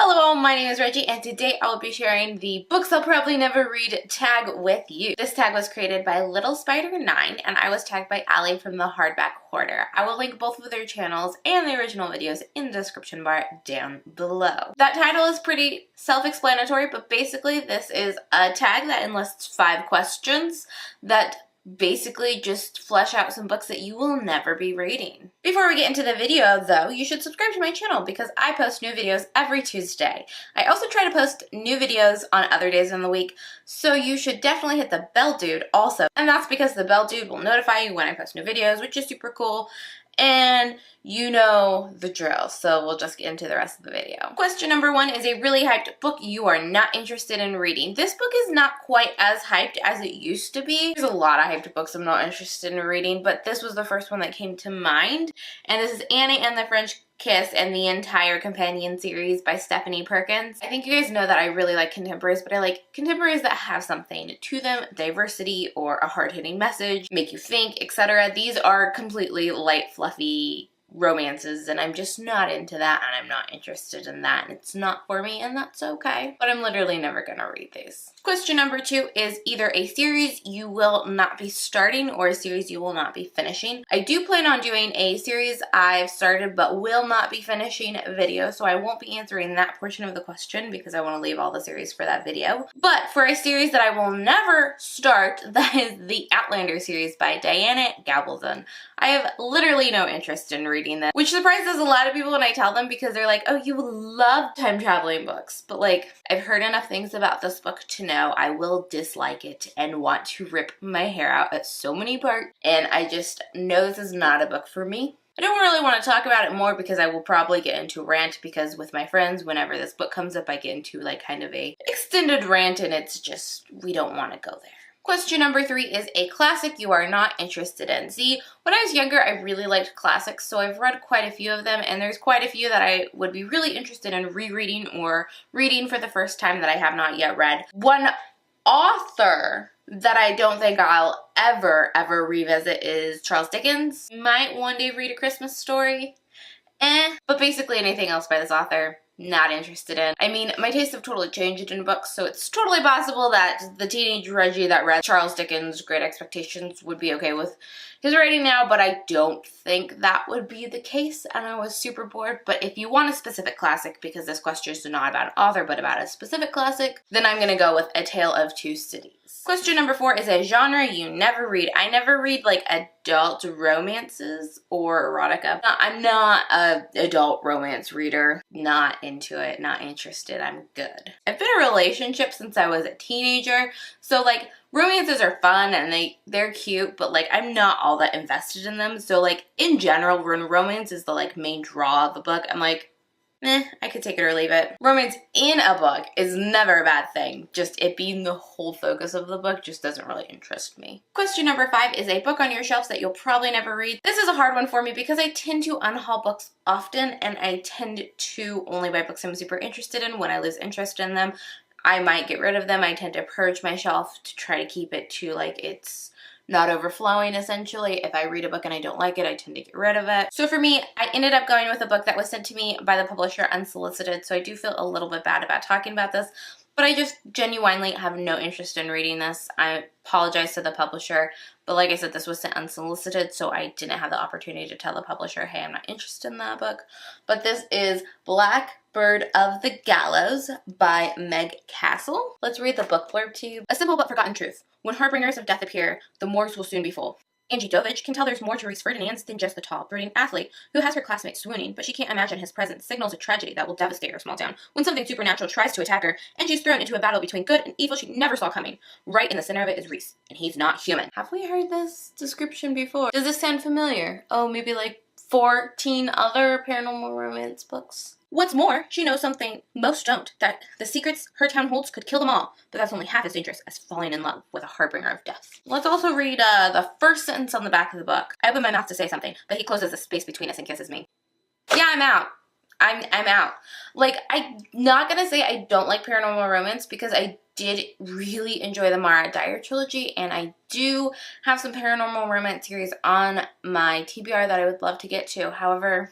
Hello, my name is Reggie, and today I will be sharing the books I'll probably never read tag with you. This tag was created by Little Spider 9, and I was tagged by Allie from the Hardback Hoarder. I will link both of their channels and the original videos in the description bar down below. That title is pretty self-explanatory, but basically this is a tag that enlists 5 questions that basically just flesh out some books that you will never be reading. Before we get into the video though, you should subscribe to my channel because I post new videos every Tuesday. I also try to post new videos on other days in the week, so you should definitely hit the bell dude also. And that's because the bell dude will notify you when I post new videos, which is super cool. And you know the drill, so we'll just get into the rest of the video. Question number 1 is a really hyped book you are not interested in reading. This book is not quite as hyped as it used to be. There's a lot of hyped books I'm not interested in reading, but this was the first one that came to mind. And this is Annie and the French Kiss and the entire companion series by Stephanie Perkins. I think you guys know that I really like contemporaries, but I like contemporaries that have something to them, diversity or a hard-hitting message, make you think, etc. These are completely light, fluffy romances, and I'm just not into that, and I'm not interested in that, and it's not for me, and that's okay. But I'm literally never gonna read these. Question number 2 is either a series you will not be starting or a series you will not be finishing. I do plan on doing a series I've started but will not be finishing video, so I won't be answering that portion of the question because I want to leave all the series for that video. But for a series that I will never start, that is the Outlander series by Diana Gallows. I have literally no interest in reading this, which surprises a lot of people when I tell them because they're like, oh, you will love time traveling books. But like, I've heard enough things about this book to know I will dislike it and want to rip my hair out at so many parts. And I just know this is not a book for me. I don't really want to talk about it more because I will probably get into a rant because with my friends, whenever this book comes up, I get into like kind of a extended rant and it's just, we don't want to go there. Question number 3 is a classic you are not interested in. See, when I was younger, I really liked classics, so I've read quite a few of them, and there's quite a few that I would be really interested in rereading or reading for the first time that I have not yet read. One author that I don't think I'll ever revisit is Charles Dickens. Might one day read A Christmas Story. But basically anything else by this author, not interested in. I mean, my tastes have totally changed in books, so it's totally possible that the teenage Reggie that read Charles Dickens' Great Expectations would be okay with his writing now, but I don't think that would be the case, and I was super bored. But if you want a specific classic, because this question is not about an author, but about a specific classic, then I'm gonna go with A Tale of Two Cities. Question number 4 is a genre you never read. I never read like adult romances or erotica. I'm not an adult romance reader. Not into it, not interested, I'm good. I've been in a relationship since I was a teenager, so like romances are fun and they're cute, but like I'm not all that invested in them. So like in general, when romance is the like main draw of a book, I'm like, I could take it or leave it. Romance in a book is never a bad thing. Just it being the whole focus of the book just doesn't really interest me. Question number 5 is a book on your shelves that you'll probably never read. This is a hard one for me because I tend to unhaul books often and I tend to only buy books I'm super interested in. When I lose interest in them, I might get rid of them. I tend to purge my shelf to try to keep it to like it's not overflowing essentially. If I read a book and I don't like it, I tend to get rid of it. So for me, I ended up going with a book that was sent to me by the publisher Unsolicited, so I do feel a little bit bad about talking about this, but I just genuinely have no interest in reading this. I apologize to the publisher, but like I said, this was sent unsolicited, so I didn't have the opportunity to tell the publisher, hey, I'm not interested in that book. But this is Blackbird of the Gallows by Meg Castle. Let's read the book blurb to you. A simple but forgotten truth. When harbingers of death appear, the morgues will soon be full. Angie Dovich can tell there's more to Reese Ferdinand's than just the tall, brooding athlete who has her classmates swooning, but she can't imagine his presence signals a tragedy that will devastate her small town. When something supernatural tries to attack her, and she's thrown into a battle between good and evil she never saw coming. Right in the center of it is Reese, and he's not human. Have we heard this description before? Does this sound familiar? Oh, maybe like 14 other paranormal romance books? What's more, she knows something most don't, that the secrets her town holds could kill them all, but that's only half as dangerous as falling in love with a harbinger of death. Let's also read the first sentence on the back of the book. I open my mouth to say something, but he closes the space between us and kisses me. Yeah, I'm out. I'm out. Like, I'm not gonna say I don't like paranormal romance because I did really enjoy the Mara Dyer trilogy, and I do have some paranormal romance series on my TBR that I would love to get to. However,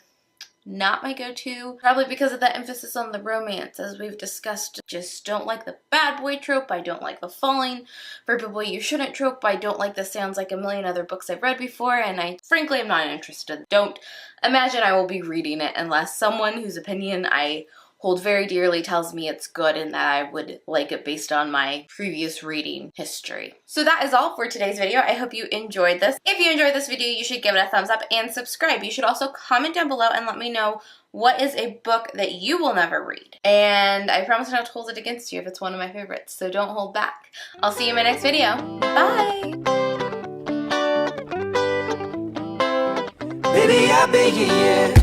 not my go-to, probably because of the emphasis on the romance. As we've discussed, just don't like the bad boy trope. I don't like the falling for people you shouldn't trope. I don't like the sounds like a million other books I've read before, and I frankly am not interested. Don't imagine I will be reading it unless someone whose opinion I hold very dearly tells me it's good and that I would like it based on my previous reading history. So that is all for today's video. I hope you enjoyed this. If you enjoyed this video, you should give it a thumbs up and subscribe. You should also comment down below and let me know what is a book that you will never read. And I promise not to hold it against you if it's one of my favorites, so don't hold back. I'll see you in my next video. Bye! Baby, I beg you, yeah.